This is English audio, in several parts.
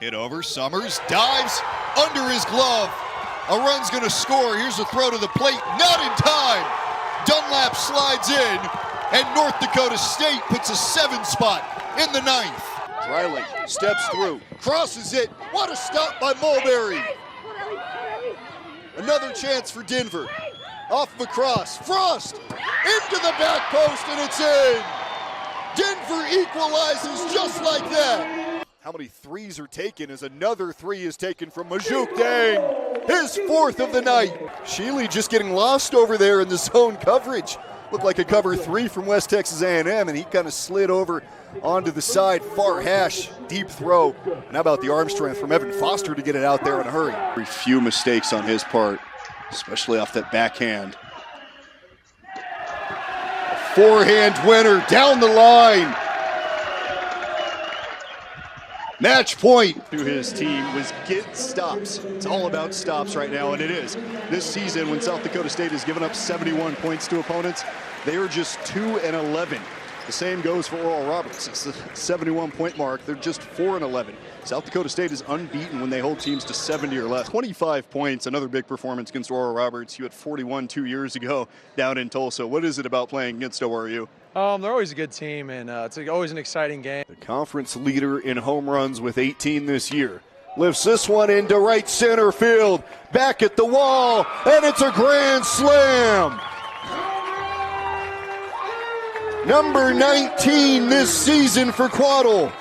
Hit over, Summers dives under his glove. A run's gonna score. Here's a throw to the plate, not in time. Dunlap slides in, and North Dakota State puts a 7 spot in the 9th. Dreiling steps through, crosses it. What a stop by Mulberry. Another chance for Denver. Off of a cross, Frost into the back post, and it's in. Denver equalizes just like that. How many threes are taken as another 3 is taken from Majuk Dang. His 4th of the night. Shealy just getting lost over there in the zone coverage. Looked like a cover 3 from West Texas A&M, and he kind of slid over onto the side, far hash, deep throw. And how about the arm strength from Evan Foster to get it out there in a hurry? Very few mistakes on his part, especially off that backhand. A forehand winner down the line. Match point to his team was get stops. It's all about stops right now, and it is. This season, when South Dakota State has given up 71 points to opponents, they are just 2-11. The same goes for Oral Roberts. It's the 71-point mark. They're just 4-11. South Dakota State is unbeaten when they hold teams to 70 or less. 25 points, another big performance against Oral Roberts. You had 41 2 years ago down in Tulsa. What is it about playing against ORU? They're always a good team, and it's always an exciting game. The conference leader in home runs with 18 this year. Lifts this one into right center field. Back at the wall, and it's a grand slam. Number 19 this season for Quaddle.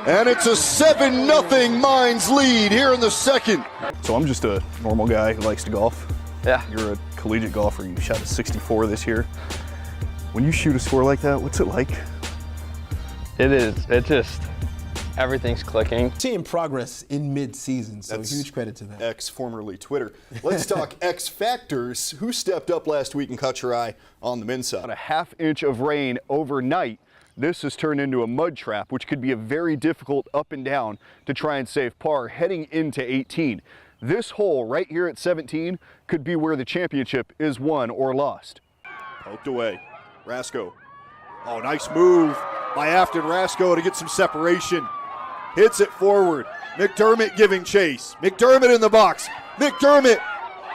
And it's a 7-0 Mines lead here in the 2nd. So I'm just a normal guy who likes to golf. Yeah. You're a collegiate golfer. You shot a 64 this year. When you shoot a score like that, what's it like? It is. It just, everything's clicking. Seeing progress in mid-season, so That's huge credit to that. X, formerly Twitter. Let's talk X Factors. Who stepped up last week and caught your eye on the men's side? About a half inch of rain overnight. This has turned into a mud trap, which could be a very difficult up and down to try and save par heading into 18. This hole right here at 17 could be where the championship is won or lost. Poked away. Rasko. Oh, nice move by Afton Rasko to get some separation. Hits it forward. McDermott giving chase. McDermott in the box. McDermott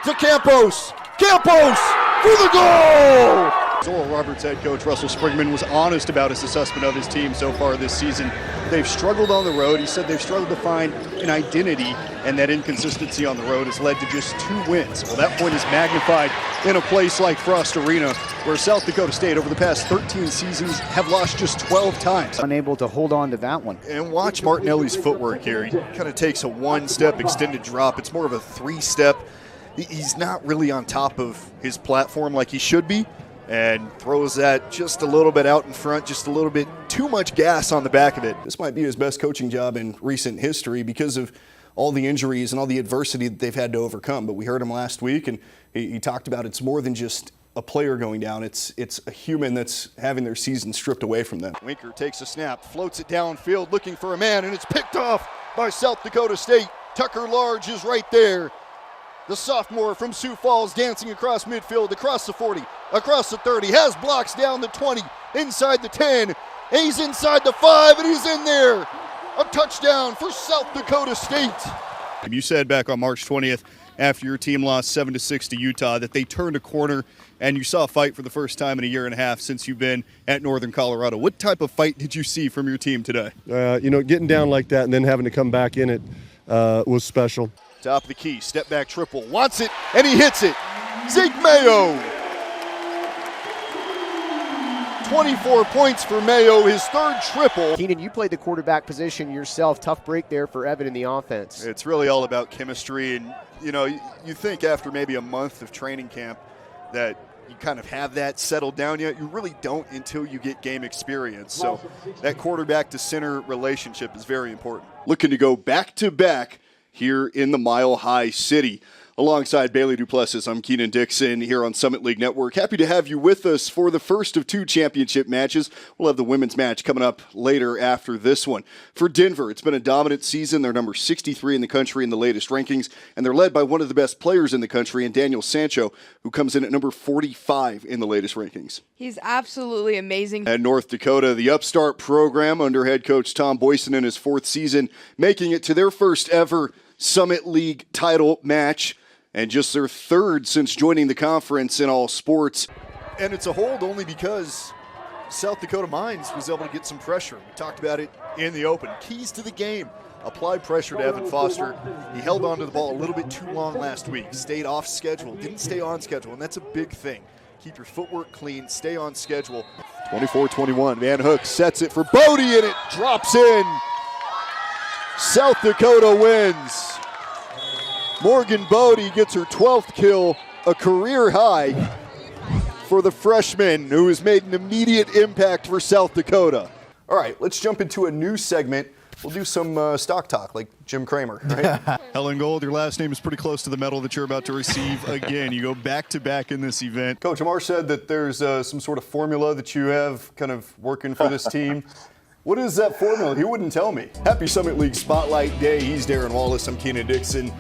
to Campos. Campos for the goal! Oral Roberts head coach Russell Springman was honest about his assessment of his team so far this season. They've struggled on the road. He said they've struggled to find an identity, and that inconsistency on the road has led to just 2 wins. Well, that point is magnified in a place like Frost Arena, where South Dakota State over the past 13 seasons have lost just 12 times. Unable to hold on to that one. And watch Martinelli's footwork here. He kind of takes a 1-step extended drop. It's more of a 3-step. He's not really on top of his platform like he should be, and throws that just a little bit out in front, just a little bit too much gas on the back of it. This might be his best coaching job in recent history because of all the injuries and all the adversity that they've had to overcome. But we heard him last week, and he talked about it's more than just a player going down. It's a human that's having their season stripped away from them. Winker takes a snap, floats it downfield, looking for a man, and it's picked off by South Dakota State. Tucker Large is right there. The sophomore from Sioux Falls dancing across midfield, across the 40, across the 30, has blocks down the 20, inside the 10, he's inside the 5, and he's in there. A touchdown for South Dakota State. You said back on March 20th, after your team lost 7-6 to Utah, that they turned a corner and you saw a fight for the first time in a year and a half since you've been at Northern Colorado. What type of fight did you see from your team today? Getting down like that and then having to come back in it was special. Top of the key, step back triple, wants it, and he hits it. Zeke Mayo. 24 points for Mayo, his 3rd triple. Keenan, you played the quarterback position yourself. Tough break there for Evan in the offense. It's really all about chemistry, and you think after maybe a month of training camp that you kind of have that settled down yet. You really don't until you get game experience. So that quarterback to center relationship is very important. Looking to go back to back here in the Mile High City. Alongside Bailey Duplessis, I'm Kienan Dixon here on Summit League Network. Happy to have you with us for the first of 2 championship matches. We'll have the women's match coming up later after this one. For Denver, it's been a dominant season. They're number 63 in the country in the latest rankings, and they're led by one of the best players in the country, in Daniel Sancho, who comes in at number 45 in the latest rankings. He's absolutely amazing. At North Dakota, the upstart program under head coach Tom Boyson in his 4th season, making it to their first ever Summit League title match, and just their 3rd since joining the conference in all sports. And it's a hold only because South Dakota Mines was able to get some pressure. We talked about it in the open. Keys to the game. Applied pressure to Evan Foster. He held on to the ball a little bit too long last week. Stayed off schedule. Didn't stay on schedule, and that's a big thing. Keep your footwork clean. Stay on schedule. 24-21. Van Hook sets it for Bodie, and it drops in. South Dakota wins. Morgan Bodie gets her 12th kill, a career high for the freshman who has made an immediate impact for South Dakota. All right, let's jump into a new segment. We'll do some stock talk like Jim Kramer, right? Helen Gold, your last name is pretty close to the medal that you're about to receive again. You go back-to-back in this event. Coach Amar said that there's some sort of formula that you have kind of working for this team. What is that formula? He wouldn't tell me. Happy Summit League Spotlight Day. He's Darren Wallace. I'm Keenan Dixon.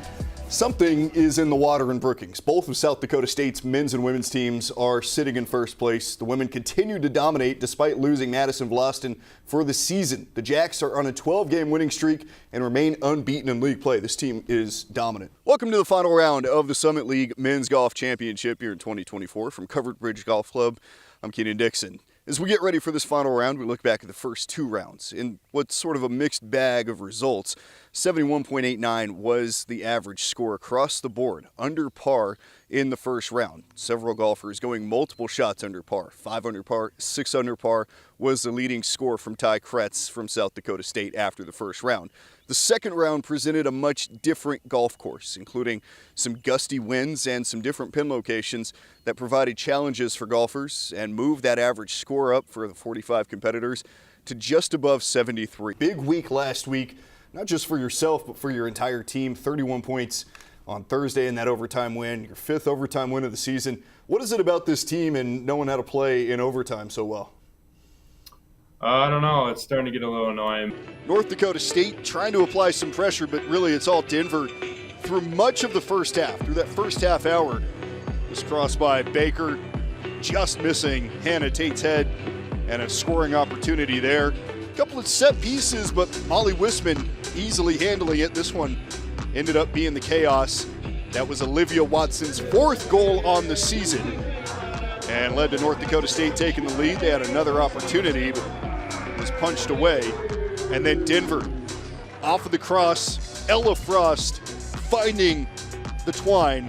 Something is in the water in Brookings. Both of South Dakota State's men's and women's teams are sitting in first place. The women continue to dominate despite losing Madison Vlaston for the season. The Jacks are on a 12-game winning streak and remain unbeaten in league play. This team is dominant. Welcome to the final round of the Summit League Men's Golf Championship here in 2024. From Covered Bridge Golf Club, I'm Keenan Dixon. As we get ready for this final round, we look back at the first 2 rounds in what's sort of a mixed bag of results. 71.89 was the average score across the board, under par in the first round. Several golfers going multiple shots under par. 5 under par, 6 under par was the leading score from Ty Kretz from South Dakota State after the first round. The second round presented a much different golf course, including some gusty winds and some different pin locations that provided challenges for golfers and moved that average score up for the 45 competitors to just above 73. Big week last week, not just for yourself, but for your entire team. 31 points on Thursday in that overtime win, your 5th overtime win of the season. What is it about this team and knowing how to play in overtime so well? I don't know. It's starting to get a little annoying. North Dakota State trying to apply some pressure, but really it's all Denver through much of the first half. Through that first half hour, was crossed by Baker, just missing Hannah Tate's head, and a scoring opportunity there. A couple of set pieces, but Molly Wisman easily handling it. This one ended up being the chaos. That was Olivia Watson's 4th goal on the season and led to North Dakota State taking the lead. They had another opportunity, but was punched away. And then Denver off of the cross, Ella Frost finding the twine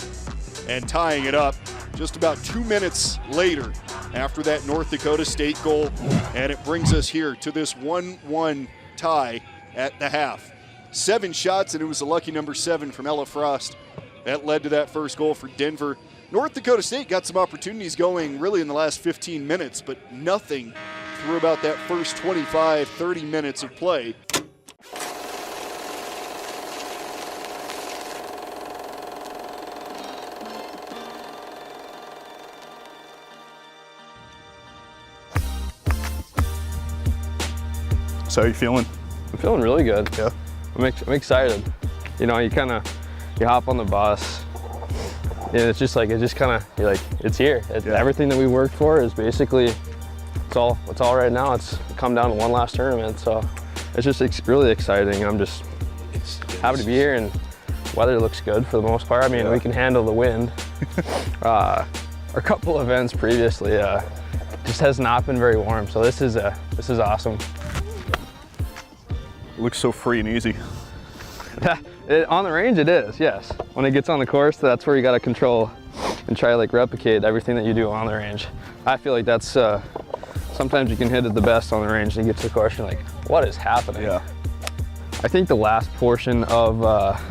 and tying it up just about 2 minutes later after that North Dakota State goal. And it brings us here to this 1-1 tie at the half. 7 shots, and it was a lucky number 7 from Ella Frost. That led to that first goal for Denver. North Dakota State got some opportunities going really in the last 15 minutes, but nothing through about that first 25, 30 minutes of play. So how you feeling? I'm feeling really good. Yeah. I'm excited. You know, you hop on the bus, and it's just like, you're like, it's here. Everything that we worked for is basically, it's all right now. It's come down to one last tournament. So it's just really exciting. I'm just happy to be here, and weather looks good for the most part. I mean, we can handle the wind. Our couple events previously just has not been very warm. So this is awesome. It looks so free and easy. On the range it is, yes. When it gets on the course, that's where you got to control and try to like replicate everything that you do on the range. I feel like that's, sometimes you can hit it the best on the range and you get to the course and you're like, what is happening? Yeah. I think the last portion of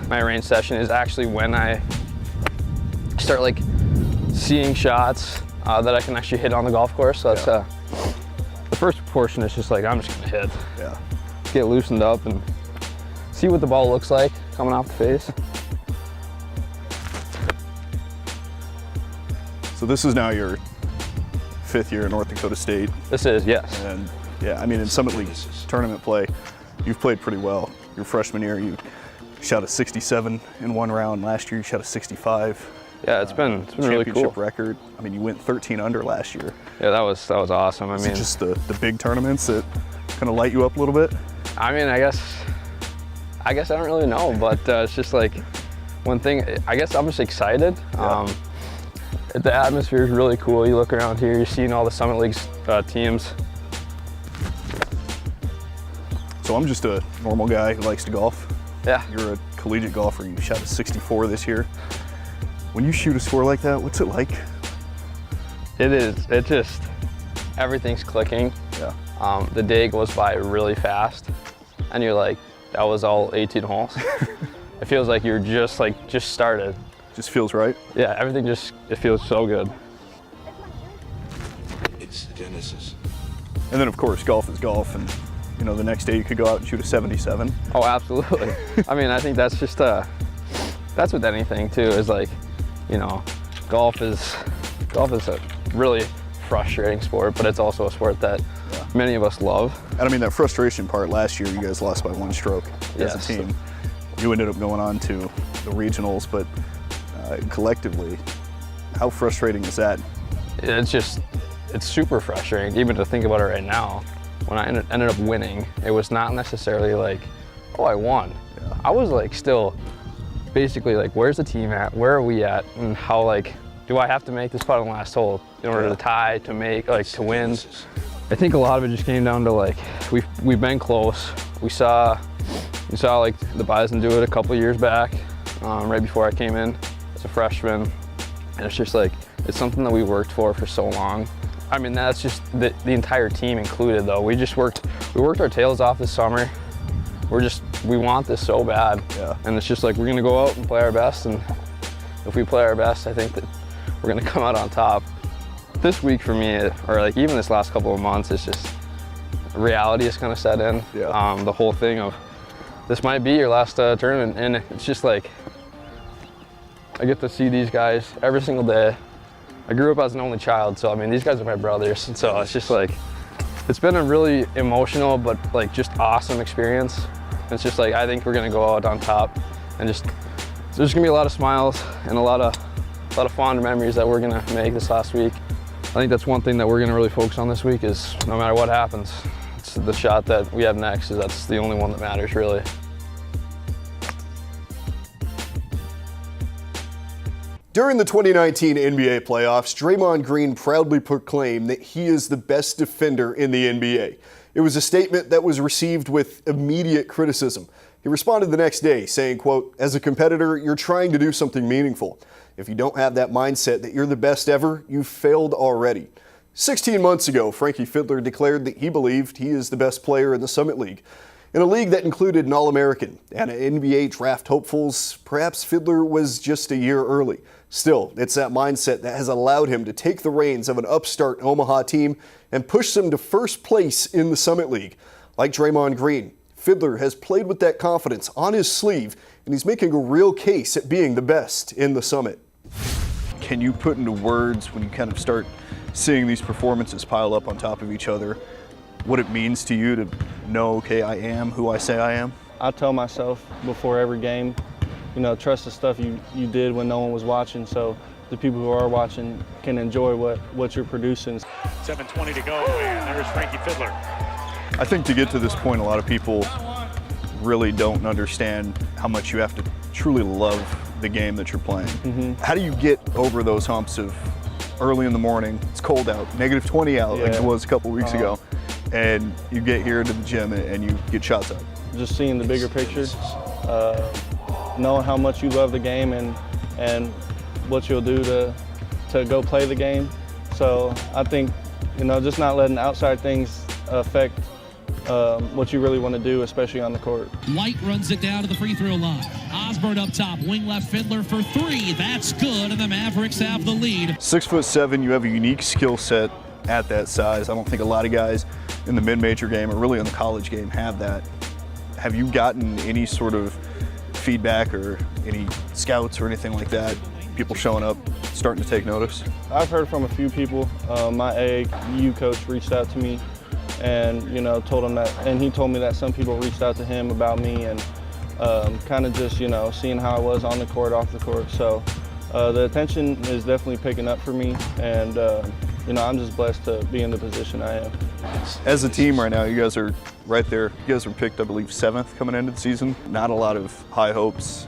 my range session is actually when I start like seeing shots that I can actually hit on the golf course. So that's, the first portion is just like, I'm just gonna hit. Yeah. Get loosened up and see what the ball looks like coming off the face. So this is now your 5th year at North Dakota State. This is, yes. And yeah, I mean, in Summit League tournament play, you've played pretty well. Your freshman year, you shot a 67 in one round. Last year, you shot a 65. Yeah, it's been really cool. Championship record. I mean, you went 13 under last year. Yeah, that was awesome. I mean, just the big tournaments that kind of light you up a little bit. I mean, I guess I don't really know, but it's just like one thing. I guess I'm just excited. Yeah. The atmosphere is really cool. You look around here, you're seeing all the Summit League's teams. So I'm just a normal guy who likes to golf. Yeah. You're a collegiate golfer. You shot a 64 this year. When you shoot a score like that, what's it like? It is. It just, everything's clicking. Yeah. The day goes by really fast, and you're like, that was all 18 holes. It feels like you're just started. Just feels right. Yeah, everything it feels so good. It's Genesis. And then of course, golf is golf, and you know, the next day you could go out and shoot a 77. Oh, absolutely. I mean, I think that's just that's with anything too, is like, you know, golf is a really frustrating sport, but it's also a sport that many of us love. And I mean, that frustration part, last year you guys lost by 1 stroke as a team. You ended up going on to the regionals, but collectively, how frustrating is that? It's super frustrating, even to think about it right now. When I ended up winning, it was not necessarily like, oh, I won. Yeah. I was like still basically like, where's the team at? Where are we at? And how, like, do I have to make this putt on the last hole in order to tie, to make, like, to win? I think a lot of it just came down to, like, we've been close. We saw like the Bison do it a couple years back, right before I came in as a freshman. And it's just like, it's something that we worked for so long. I mean, that's just the entire team included, though. We worked our tails off this summer. We want this so bad. Yeah. And it's just like, we're gonna go out and play our best, and if we play our best, I think that we're gonna come out on top. This week for me, or like even this last couple of months, it's just, reality is kind of set in. Yeah. The whole thing of, this might be your last tournament, and it's just like, I get to see these guys every single day. I grew up as an only child, so I mean, these guys are my brothers, and so it's just like, it's been a really emotional, but like just awesome experience. It's just like, I think we're gonna go out on top, and just, there's gonna be a lot of smiles and a lot of fond memories that we're gonna make this last week. I think that's one thing that we're gonna really focus on this week, is no matter what happens, it's the shot that we have next, is that's the only one that matters, really. During the 2019 NBA playoffs, Draymond Green proudly proclaimed that he is the best defender in the NBA. It was a statement that was received with immediate criticism. He responded the next day saying, quote, "As a competitor, you're trying to do something meaningful. If you don't have that mindset that you're the best ever, you've failed already." 16 months ago, Frankie Fidler declared that he believed he is the best player in the Summit League. In a league that included an All-American and NBA draft hopefuls, perhaps Fidler was just a year early. Still, it's that mindset that has allowed him to take the reins of an upstart Omaha team and push them to first place in the Summit League. Like Draymond Green, Fidler has played with that confidence on his sleeve, and he's making a real case at being the best in the Summit. Can you put into words, when you kind of start seeing these performances pile up on top of each other, what it means to you to know, okay, I am who I say I am? I tell myself before every game, you know, trust the stuff you did when no one was watching, so the people who are watching can enjoy what you're producing. 7:20 to go, and there's Frankie Fidler. I think to get to this point, a lot of people really don't understand how much you have to truly love the game that you're playing. Mm-hmm. How do you get over those humps of early in the morning, it's cold out, -20 out, like it was a couple weeks ago, and you get here to the gym and you get shots up? Just seeing the bigger picture, knowing how much you love the game and what you'll do to go play the game. So I think, you know, just not letting outside things affect what you really want to do, especially on the court. White runs it down to the free throw line. Osborne up top, wing left Fidler for 3. That's good, and the Mavericks have the lead. 6'7", you have a unique skill set at that size. I don't think a lot of guys in the mid-major game or really in the college game have that. Have you gotten any sort of feedback or any scouts or anything like that people showing up, starting to take notice? I've heard from a few people. My AAU coach reached out to me and, you know, told him that, and he told me that some people reached out to him about me and kind of just, you know, seeing how I was on the court, off the court. So the attention is definitely picking up for me, and, you know, I'm just blessed to be in the position I am. As a team right now, you guys are right there. You guys were picked, I believe, 7th coming into the season. Not a lot of high hopes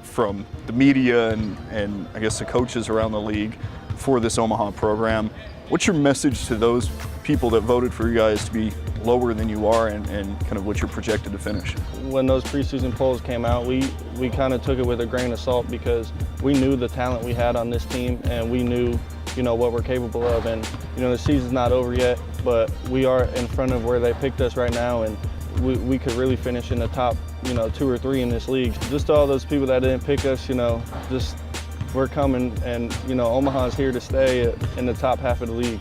from the media and I guess the coaches around the league for this Omaha program. What's your message to those people that voted for you guys to be lower than you are and kind of what you're projected to finish? When those preseason polls came out, we kind of took it with a grain of salt because we knew the talent we had on this team and we knew, you know, what we're capable of. And, you know, the season's not over yet, but we are in front of where they picked us right now, and we could really finish in the top, you know, 2 or 3 in this league. Just to all those people that didn't pick us, you know, just we're coming, and, you know, Omaha's here to stay in the top half of the league.